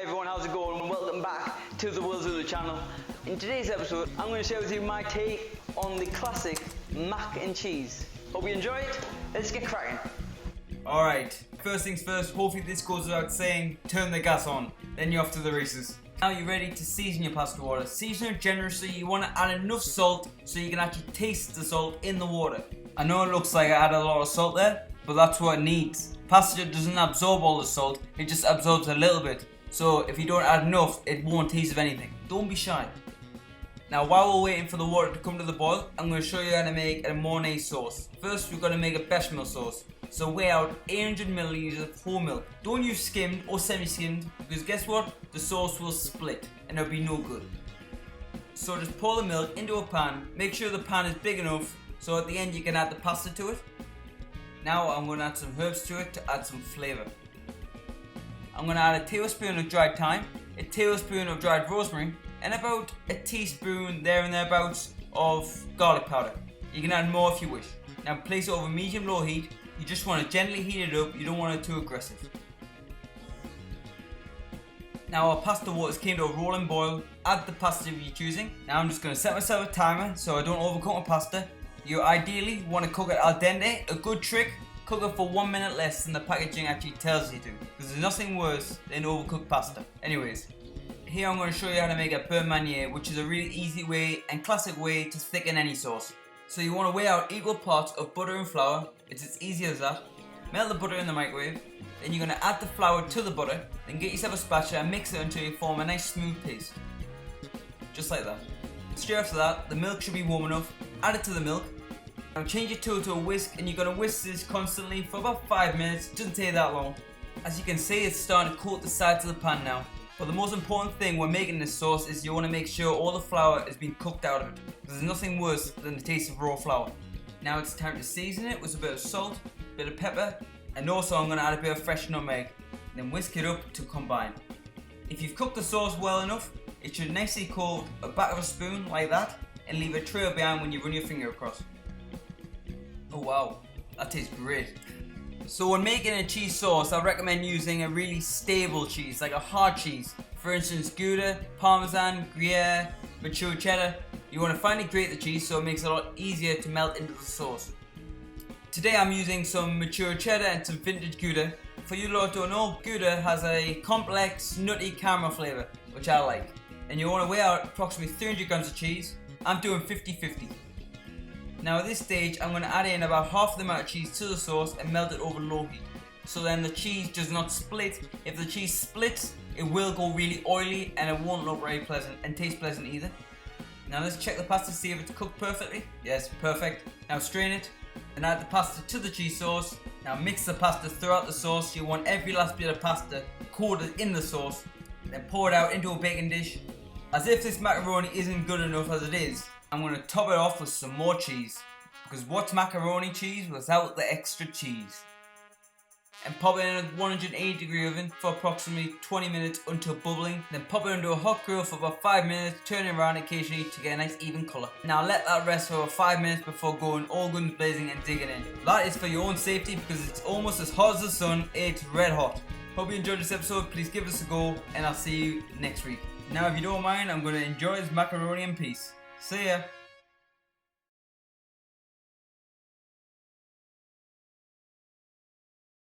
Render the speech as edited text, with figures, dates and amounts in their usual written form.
Hi everyone, how's it going? Welcome back to the Zulu channel. In today's episode, I'm going to share with you my take on the classic mac and cheese. Hope you enjoy it. Let's get cracking. Alright, first things first, hopefully this goes without saying, turn the gas on, then you're off to the races. Now you're ready to season your pasta water. Season it generously. You want to add enough salt so you can actually taste the salt in the water. I know it looks like I added a lot of salt there, but that's what it needs. Pasta doesn't absorb all the salt, it just absorbs a little bit. So if you don't add enough, it won't taste of anything. Don't be shy. Now while we're waiting for the water to come to the boil, I'm going to show you how to make a mayonnaise sauce. First we're going to make a bechamel sauce. So weigh out 800 milliliters of whole milk. Don't use skimmed or semi-skimmed, because guess what? The sauce will split and it'll be no good. So just pour the milk into a pan. Make sure the pan is big enough so at the end you can add the pasta to it. Now I'm going to add some herbs to it to add some flavour. I'm going to add a tablespoon of dried thyme, a tablespoon of dried rosemary, and about a teaspoon there and thereabouts of garlic powder. You can add more if you wish. Now place it over medium-low heat. You just want to gently heat it up, you don't want it too aggressive. Now our pasta waters came to a rolling boil. Add the pasta of your choosing. Now I'm just going to set myself a timer so I don't overcook my pasta. You ideally want to cook it al dente. A good trick, cook it for 1 minute less than the packaging actually tells you to, because there's nothing worse than overcooked pasta. Anyways, here I'm going to show you how to make a beurre manière, which is a really easy way and classic way to thicken any sauce. So you want to weigh out equal parts of butter and flour. It's as easy as that. Melt the butter in the microwave. Then you're going to add the flour to the butter. Then get yourself a spatula and mix it until you form a nice smooth paste. Just like that. Straight after that, the milk should be warm enough. Add it to the milk. Now change your tool to a whisk, and you're going to whisk this constantly for about 5 minutes. It doesn't take that long. As you can see, it's starting to coat the sides of the pan now. But the most important thing when making this sauce is you want to make sure all the flour is being cooked out of it, because there's nothing worse than the taste of raw flour. Now it's time to season it with a bit of salt, a bit of pepper, and also I'm going to add a bit of fresh nutmeg. Then whisk it up to combine. If you've cooked the sauce well enough, it should nicely coat the back of a spoon like that, and leave a trail behind when you run your finger across. Oh wow, that tastes great. So when making a cheese sauce, I recommend using a really stable cheese, like a hard cheese. For instance, Gouda, Parmesan, Gruyere, mature cheddar. You want to finely grate the cheese so it makes it a lot easier to melt into the sauce. Today I'm using some mature cheddar and some vintage Gouda. For you lot who don't know, Gouda has a complex, nutty caramel flavour, which I like. And you want to weigh out approximately 300 grams of cheese. I'm doing 50-50. Now at this stage, I'm going to add in about half the amount of cheese to the sauce and melt it over low heat. So then the cheese does not split. If the cheese splits, it will go really oily and it won't look very pleasant and taste pleasant either. Now let's check the pasta to see if it's cooked perfectly. Yes, perfect. Now strain it and add the pasta to the cheese sauce. Now mix the pasta throughout the sauce. You want every last bit of pasta coated in the sauce. Then pour it out into a baking dish. As if this macaroni isn't good enough as it is, I'm going to top it off with some more cheese, because what's macaroni cheese without the extra cheese? And pop it in a 180-degree oven for approximately 20 minutes until bubbling. Then pop it into a hot grill for about 5 minutes, turn it around occasionally to get a nice even colour. Now let that rest for about 5 minutes before going all guns blazing and digging in. That is for your own safety, because it's almost as hot as the sun. It's red hot. Hope you enjoyed this episode. Please give us a go and I'll see you next week. Now if you don't mind, I'm going to enjoy this macaroni in peace. See ya!